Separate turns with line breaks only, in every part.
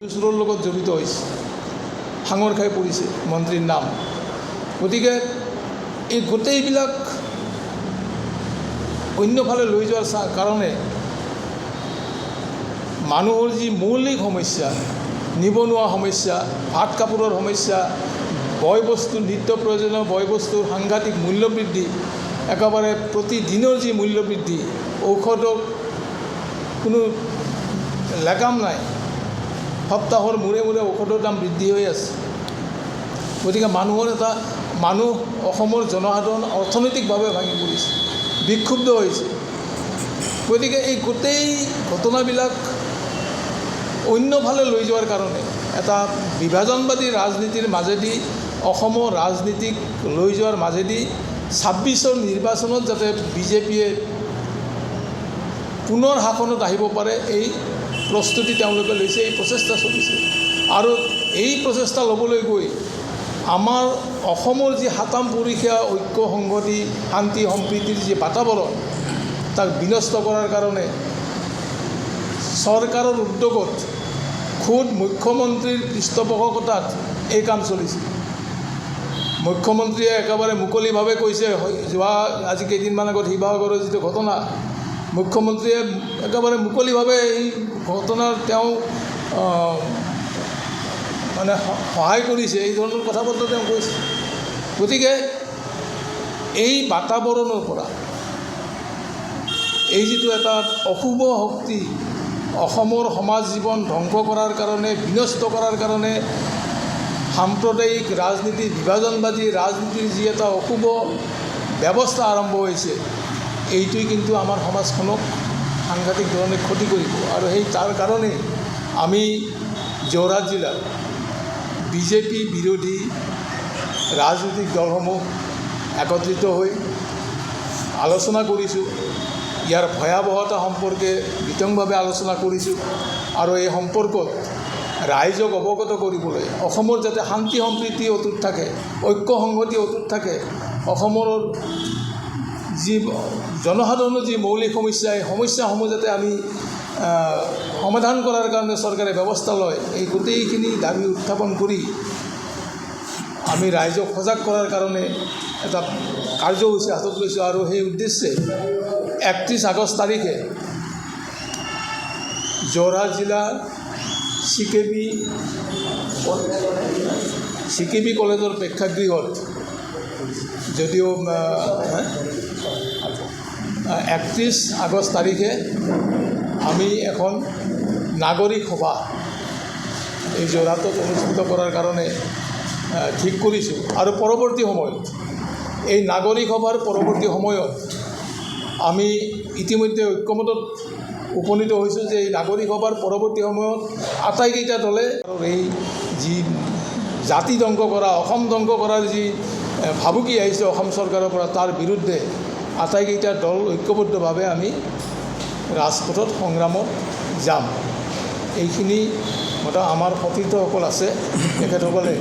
চোৰৰ লগত জড়িত হৈছে, সাঙৰ খাই পৰিছে মন্ত্ৰীৰ নাম। গতিকে এই গোটেইবিলাক অন্যফালে লৈ যোৱাৰ কাৰণে মানুহৰ যি মৌলিক সমস্যা, নিবনুৱা সমস্যা, ভাত কাপোৰৰ সমস্যা, বয় বস্তু, নিত্য প্ৰয়োজনীয় বয় বস্তুৰ সাংঘাতিক মূল্যবৃদ্ধি, একেবাৰে প্ৰতিদিনৰ যি মূল্যবৃদ্ধি, ঔষধৰ কোনো লেকাম নাই, সপ্তাহৰ মূৰে মূৰে ঔষধৰ দাম বৃদ্ধি হৈ আছে। গতিকে মানুহ অসমৰ জনসাধাৰণ অৰ্থনৈতিকভাৱে ভাঙি পৰিছে, বিক্ষুব্ধ হৈছে। গতিকে এই গোটেই ঘটনাবিলাক অন্যফালে লৈ যোৱাৰ কাৰণে এটা বিভাজনবাদী ৰাজনীতিৰ মাজেদি অসমৰ ৰাজনীতিক লৈ যোৱাৰ মাজেদি ২৬ৰ নিৰ্বাচনত যাতে বিজেপিয়ে পুনৰ শাসনত আহিব পাৰে, এই প্ৰস্তুতি তেওঁলোকে লৈছে, এই প্ৰচেষ্টা চলিছে। আৰু এই প্ৰচেষ্টা ল'বলৈ গৈ আমাৰ অসমৰ যি সাতাম পৰীক্ষা ঐক্য সংহতি শান্তি সম্প্ৰীতিৰ যি বাতাবৰণ, তাক বিনষ্ট কৰাৰ কাৰণে চৰকাৰৰ উদ্যোগত খোদ মুখ্যমন্ত্ৰীৰ পৃষ্ঠপোষকতাত এই কাম চলিছে। মুখ্যমন্ত্ৰীয়ে একেবাৰে মুকলিভাৱে কৈছে, আজি কেইদিনমান আগত শিৱসাগৰৰ যিটো ঘটনা, মুখ্যমন্ত্ৰীয়ে একেবাৰে মুকলিভাৱে এই ঘটনাৰ তেওঁ মানে সহায় কৰিছে, এই ধৰণৰ কথা বতৰা তেওঁ কৈছে। গতিকে এই বাতাবৰণৰ পৰা এই যিটো এটা অশুভ শক্তি অসমৰ সমাজ জীৱন ধ্বংস কৰাৰ কাৰণে, বিনষ্ট কৰাৰ কাৰণে, সাম্প্ৰদায়িক ৰাজনীতি, বিভাজনবাদী ৰাজনীতিৰ যি এটা অশুভ ব্যৱস্থা আৰম্ভ হৈছে, এইটোৱে কিন্তু আমাৰ সমাজখনক সাংঘাতিক ধৰণে ক্ষতি কৰিব। আৰু তাৰ কাৰণেই আমি যোৰহাট জিলাৰ বিজেপি বিৰোধী ৰাজনৈতিক দলসমূহ একত্ৰিত হৈ আলোচনা কৰিছোঁ। ইয়াৰ ভয়াৱহতা সম্পৰ্কে বিতংভাৱে আলোচনা কৰিছোঁ। আৰু এই সম্পৰ্কত ৰাইজক অৱগত কৰিবলৈ, অসমৰ যাতে শান্তি সম্প্ৰীতি অটুট থাকে, ঐক্য সংহতি অটুট থাকে, অসমৰ যি জনসাধাৰণৰ যি মৌলিক সমস্যা, এই সমস্যাসমূহ যাতে আমি সমাধান কৰাৰ কাৰণে চৰকাৰে ব্যৱস্থা লয়, এই গোটেইখিনি দাবী উত্থাপন কৰি আমি ৰাইজক সজাগ কৰাৰ কাৰণে এটা কাৰ্যসূচী হাতত লৈছোঁ। আৰু সেই উদ্দেশ্যে ৩১ আগষ্ট তাৰিখে যোৰহাট জিলাৰ চিকেবি কলেজৰ প্ৰেক্ষাগৃহত, যদিও ৩১ আগষ্ট তাৰিখে আমি এখন নাগৰিক সভা এই যোৰহাটত অনুষ্ঠিত কৰাৰ কাৰণে ঠিক কৰিছোঁ। আৰু পৰৱৰ্তী সময়ত এই নাগৰিক সভাৰ পৰৱৰ্তী সময়ত আমি ইতিমধ্যে ঐক্যমতত উপনীত হৈছোঁ যে এই নাগৰিক সভাৰ পৰৱৰ্তী সময়ত আটাইকেইটা দলে এই যি জাতি ধ্বংস কৰা, অসম ধ্বংস কৰাৰ যি ভাবুকি আহিছে অসম চৰকাৰৰ পৰা, তাৰ বিৰুদ্ধে আটাইকেইটা দল ঐক্যবদ্ধভাৱে আমি ৰাজপথত সংগ্ৰামত যাম। এইখিনি আমাৰ সতীৰ্থসকল আছে, তেখেতসকলে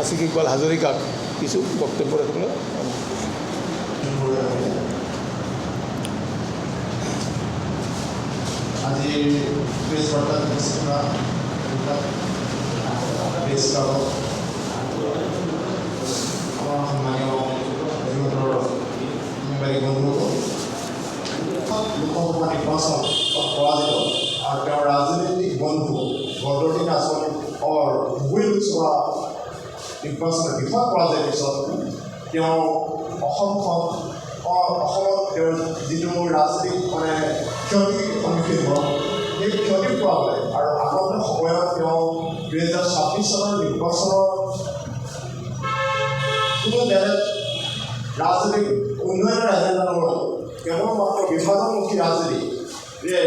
আছিক ইকবাল হাজৰিকাক কিছু বক্তব্য ৰাখিবলৈ।
আজি প্ৰেছ বাৰ্তাত আমাৰ সন্মানীয় সাংবাদিক বন্ধুসকল, লোকসভা নিৰ্বাচনত পৰাজিত আৰু তেওঁৰ ৰাজনৈতিক বন্ধু বৰদলৈ আঁচনিৰ দুই লোকসভা নিৰ্বাচনৰ বিফল পৰাজয়ৰ পিছত তেওঁ অসমত তেওঁৰ যিটো ৰাজনৈতিক ক্ষতিৰ সন্মুখীন হ'ল, সেই ক্ষতিৰ পৰা হয়। আৰু আগন্তুক সময়ত তেওঁ ২০২৬ চনৰ নিৰ্বাচনৰ কোনো বেলেগ ৰাজনৈতিক উন্নয়নৰ এজেণ্ডা নলয়, কেৱল মাত্ৰ বিভাজনমুখী ৰাজনীতিৰে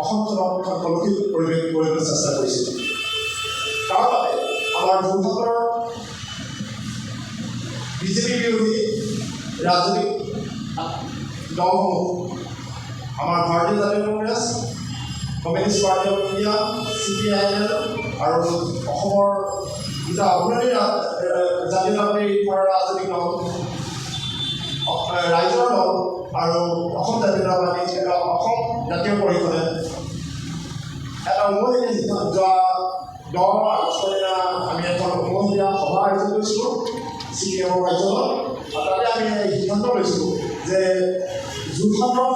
অসমখনক কলুষিত পৰিৱেশ কৰিবলৈ চেষ্টা কৰিছিল। তাৰ বাবে আমাৰ যোৰহাটৰ বিজেপি বিৰোধী ৰাজনৈতিক দলসমূহ, আমাৰ ভাৰতীয় জাতীয় Congress, communist party of India, CPIL আৰু অসমৰ দুটা অগ্ৰণী জাতীয়তাবাদী ৰাজনৈতিক দল, ৰাইজৰ দল আৰু অসম জাতীয় পৰিষদে এটা উমৈহতীয়া সিদ্ধান্ত যোৱা 10 আগষ্টৰ দিনা আমি এখন উমৈহতীয়া সভা আয়োজন কৰিছিলোঁ CPM কাৰ্যালয়ত। আৰু তাতে আমি সিদ্ধান্ত লৈছিলোঁ যে যোৰহাটৰ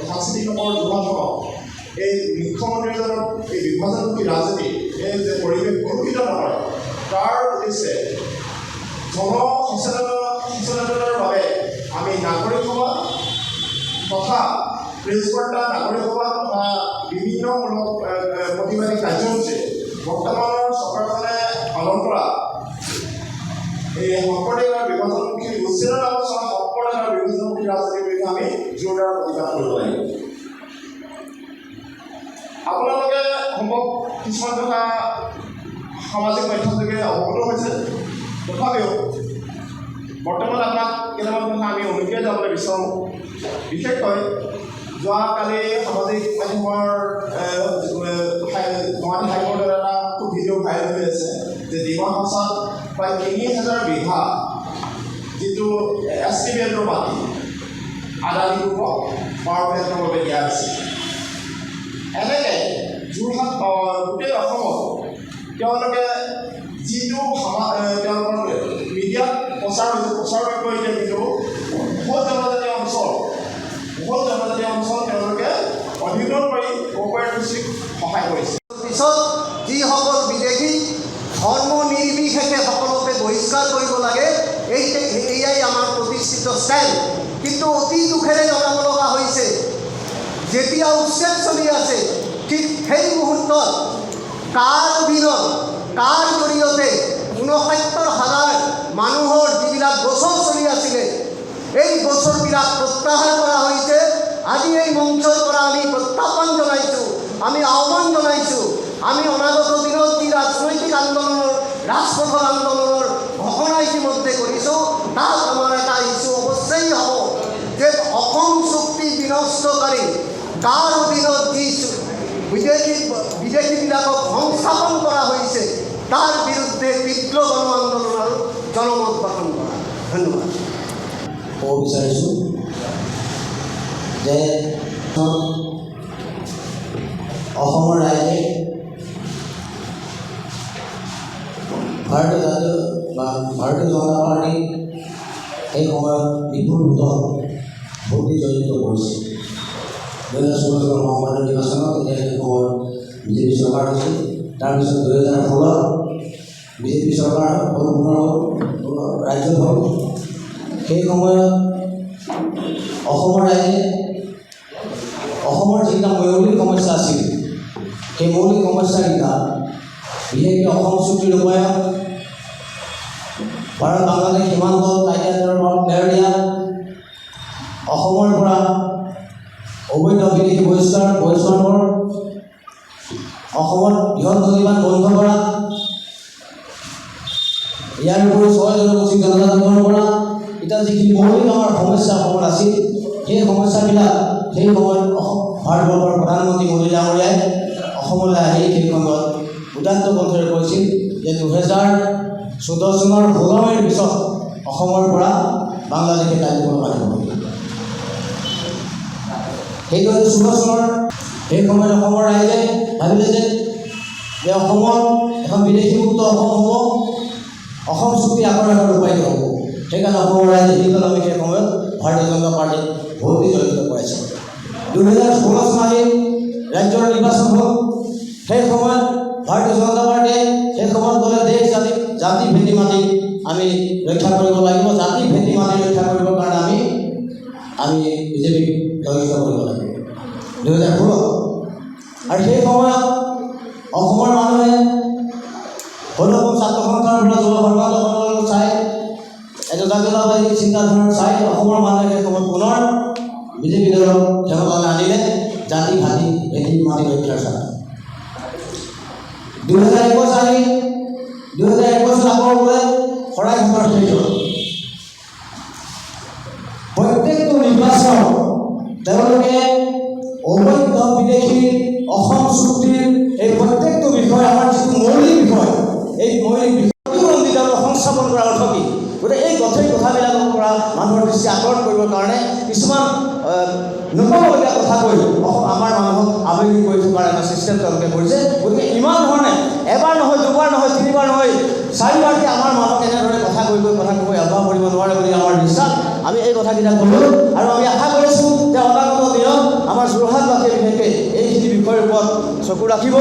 সাংস্কৃতিক নগৰ যোৰহাটক এই মুখ্যমন্ত্ৰীজনৰ এই বিভাজনমুখী ৰাজনীতি এই যে পৰিৱেশ প্ৰদূষিত নকৰে তাৰ উদ্দেশ্যে সচেতনতাৰ বাবে আমি নাগৰিক সভা তথা প্ৰেছবাৰ্তা নাগৰিক সভা তথা বিভিন্নমূলক প্ৰতিবাদী কাৰ্যসূচী বৰ্তমানৰ চৰকাৰখনে পালন কৰা এই সম্প্ৰদায়ৰ বিভাজনমুখী উচ্ছেদৰ আলোচনা সম্প্ৰদায়ৰ বিভাজনমুখী ৰাজনীতিৰ বিৰুদ্ধে আমি জোৰদাৰ প্ৰতিবাদ কৰিব লাগিব। আপোনালোকে সম্ভৱ কিছুমান কথা সামাজিক মাধ্যমযোগে অৱগত হৈছে, তথাপিও বৰ্তমান আপোনাক কেইটামান কথা আমি অনুজ্ঞা যাবলৈ বিচাৰোঁ। বিশেষকৈ যোৱাকালি সামাজিক মাধ্যমৰ গুৱাহাটী হাইকোৰ্টৰ এটা খুব ভিডিঅ' ভাইৰেল হৈ আছে যে ডিমা হাছাত প্ৰায় 30,000 বিঘা যিটো STBৰ মাটি আদানী গ্ৰুপক পাৱাৰ প্লেণ্টৰ বাবে দিয়া হৈছে। এনেকৈ যোৰহাট গোটেই অসমত তেওঁলোকে যিটো তেওঁলোকৰ মিডিয়াত প্ৰচাৰ হৈছে কিন্তু বহু জনজাতীয় অঞ্চল তেওঁলোকে অধিগ্ৰহণ কৰি কোঅপাৰেটিভ সহায় কৰিছে।
পিছত যিসকল বিদেশী ধৰ্ম নিৰ্বিশেষে সকলোকে বহিষ্কাৰ কৰিব লাগে, এয়াই আমাৰ প্ৰতিষ্ঠিত ষ্টেণ্ড। কিন্তু অতি দুখেৰে জনাব লগা হৈছে যেতিয়া উচ্ছেদ চলি আছে ঠিক সেই মুহূৰ্তত কাৰ অধীনত কাৰ জৰিয়তে 69,000 মানুহৰ যিবিলাক গোচৰ চলি আছিলে এই গোচৰবিলাক প্ৰত্যাহাৰ কৰা হৈছে। আজি এই মঞ্চৰ পৰা আমি প্ৰত্যাহ্বান জনাইছোঁ, আমি আহ্বান জনাইছোঁ, আমি অনাগত দিনত যি ৰাজনৈতিক আন্দোলনৰ ৰাজপথৰ আন্দোলনৰ ঘোষণা ইতিমধ্যে কৰিছোঁ, তাত আমাৰ এটা ইছ্যু অৱশ্যেই হ'ব যে অসম চুক্তি বিনষ্টকাৰী কাৰ অধীনত যি বিদেশীবিলাকক সংস্থাপন কৰা হৈছে তাৰ বিৰুদ্ধে তীব্ৰ গণ আন্দোলন আৰু জনমত গঠন কৰা। ধন্যবাদ।
ক'ব বিচাৰিছোঁ যে অসমৰ ৰাইজে ভাৰতীয় জনতা পাৰ্টি সেই সময়ত বিপুল ভোট দি জড়িত কৰিছিল। 2016 চনৰ মহামান্য নিৰ্বাচনত তেতিয়া সেই সময়ত বিজেপি চৰকাৰ হৈছিল। তাৰপিছত 2016 বিজেপি চৰকাৰ ৰাজ্যত হ'ল। সেই সময়ত অসমৰ ৰাইজে অসমৰ যিকেইটা মৌলিক সমস্যা আছিল সেই মৌলিক সমস্যাকেইটা বিশেষকৈ অসম চুক্তি ৰূপায়ণ, ভাৰত বাংলাদেশ সীমান্ত কাইদাৰ বেৰ দিয়া, অসমৰ পৰা অবৈধ বিদেশী বহিষ্কাৰ, অসমত বৃহৎ নদীবান্ধ বন্ধ কৰা, ইয়াৰ উপৰি 6 জনগোষ্ঠী জনজাতিকৰণ কৰা, এতিয়া যিখিনি মৌলিক আমাৰ সমস্যা অসমত আছিল সেই সমস্যাবিলাক সেই সময়ত ভাৰতবৰ্ষৰ প্ৰধানমন্ত্ৰী মোদী ডাঙৰীয়াই অসমলৈ আহি সেই সময়ত উদাত্ত কণ্ঠৰে কৈছিল যে 2014 চনৰ 16 মে'ৰ পিছত অসমৰ পৰা বাংলাদেশে কাৰ্যকলাপ আৰম্ভ কৰিব। সেই 2016 চনৰ সেই সময়ত অসমৰ ৰাইজে ভাবিলে যে অসমত এখন বিদেশীমুক্ত অসম হ'ব, অসম চুক্তি আকৌ এবাৰ ৰূপায়িত হ'ব। সেইকাৰণে অসমৰ ৰাইজে আমি সেই সময়ত ভাৰতীয় জনতা পাৰ্টীক ভোট দি জড়িত কৰাইছে। 2016 চন আহি ৰাজ্যৰ নিৰ্বাচন হ'ল। সেই সময়ত ভাৰতীয় জনতা পাৰ্টীয়ে সেই সময়ত ক'লে দেশ জাতি ভেটি মাটি আমি ৰক্ষা কৰিব লাগিব, জাতি ভেটি মাটি ৰক্ষা কৰিবৰ কাৰণে আমি বিজেপিক জড়িত কৰিব লাগিব 2016। আৰু সেই সময়ত অসমৰ মানুহে হলকম ছাত্ৰ সন্থাৰ পৰা যুৱ সৰ্বাংগ চাই এজন জাতীয়তাবাদী চিন্তাধাৰাৰ চাই অসমৰ মানুহে সেই সময়ত পুনৰ বিজেপি দলক ক্ষমতালৈ আনিলে জাতি ভাতি ভেটি মাটি ৰক্ষাৰ স্বাৰ্থত। 2021 আহি 2021 আকৌ বোলে শৰাই ঘৰ শেষ হ'ল। প্ৰত্যেকটো নিৰ্বাচন তেওঁলোকে অবৈধ বিদেশী অসম চুক্তিৰ এই প্ৰত্যেকটো বিষয় আমাৰ যিটো মৌলিক বিষয় এই মৌলিক বিষয় সংস্থাপন কৰাৰ অৰ্থ কি? গতিকে এই কথাই কৰিবৰ কাৰণে কিছুমান নক'বলগীয়া কথা কৈ আমাৰ মানুহক আৱেগিক কৰি থকাৰ এটা ছিষ্টেম তেওঁলোকে কৰিছে। গতিকে ইমান ধৰণে এবাৰ নহয়, দুবাৰ নহয়, তিনিবাৰ নহয়, চাৰিবাৰকৈ আমাৰ মানুহক এনেধৰণে কথা কৈ অভ্যাস কৰিব নোৱাৰে বুলি আমাৰ বিশ্বাস। আমি এই কথাকেইটা ক'লোঁ আৰু আমি আশা কৰিছোঁ যে অনাগত দিনত আমাৰ যোৰহাটবাসীয়ে বিশেষকৈ এইখিনি বিষয়ৰ ওপৰত চকু ৰাখিব।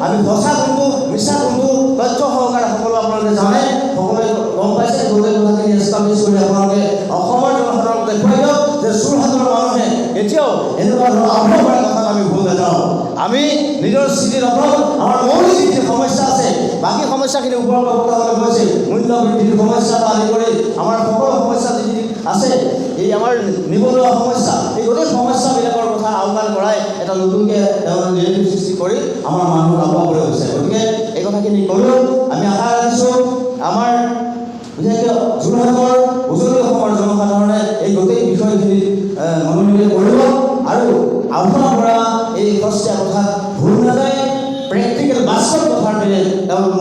আমি সঁচা কোনটো মিছা কোনটো তথ্য সহকাৰে সকলো আপোনালোকে জানে, সকলোৱে গম পাইছে। গোটেই কথাখিনি এষ্টাব্লিছ কৰি আপোনালোকে অসমৰ জনসাধাৰণক দেখুৱাই দিয়ক যে যোৰহাটৰ মানুহে এতিয়াও এনেকুৱা ধৰণৰ আৰম্ভ কৰাৰ কথাত আমি ভুল নাযাওঁ। আমি নিজৰ স্থিতিত অকল আমাৰ মৌলিক যিখিনি সমস্যা আছে, বাকী সমস্যাখিনি ওপৰত কথা কৈছে, মূল্য বৃদ্ধিৰ সমস্যা আদি কৰি আমাৰ সকলো সমস্যা যিখিনি আছে, এই আমাৰ নিবনুৱা সমস্যা, এই গোটেই সমস্যাবিলাকৰ কথা আওকাণ কৰাই এটা নতুনকৈ তেওঁলোকে নিৰ্দেশ সৃষ্টি কৰি আমাৰ মানুহক আগুৱাব গৈছে। গতিকে এই কথাখিনি ক'লোঁ। আমি আশা ৰাখিছোঁ আমাৰ বিশেষকৈ যোৰহাটৰ উজনি অসমৰ জনসাধাৰণে এই গোটেই বিষয়খিনিত মনোনিৱেশ কৰিব আৰু আপোনাৰ পৰা এই সস্তীয়া কথাত ভুল নাযায়, প্ৰেক্টিকেল বাস্তৱ কথাৰ দৰে তেওঁলোক